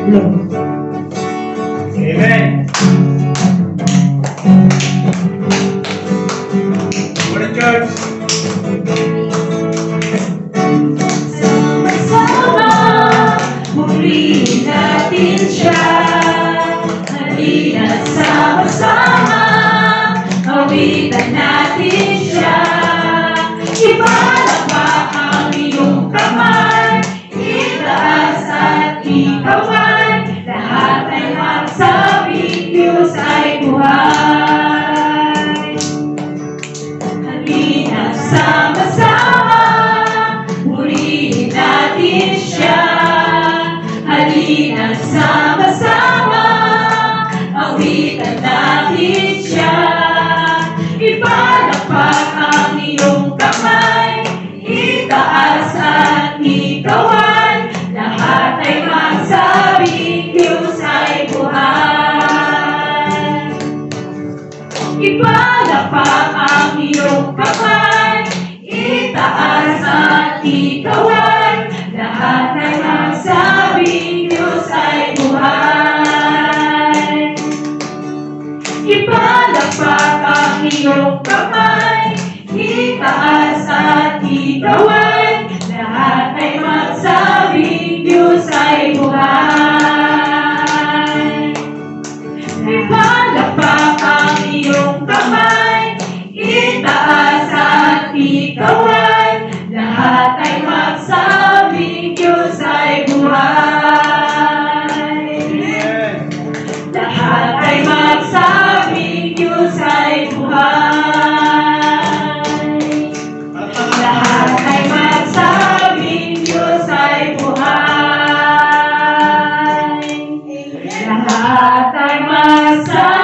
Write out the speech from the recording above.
Lord. Amen. Morning, church. Sama-sama, purihin natin siya. Halina sama-sama, awitan natin siya. Ipalakpak ang iyong kamay, itaas at ikawan. Lahat ay magsabing Diyos ay buhay. Halina sama-sama, purihin natin siya. Halina sama-sama, awitan natin siya. Ipalakpak ang iyong kamay, itaas at ikawan. Lahat ay magsabing Diyos ay buhay. Ipalakpak ang iyong kamay, itaas at ikawan. Lahat ay magsabing Diyos ay buhay. Ipalakpak ang iyong kamay, itaas at ikawan. Lahat ay magsabing Diyos ay buhay. Ipalakpak ang iyong kamay, itaas at ikawan. Lahat ay magsabing Diyos ay buhay. Lahat ay magsabing Diyos ay buhay. Lahat ay magsabing Diyos ay buhay. Lahat ay magsabing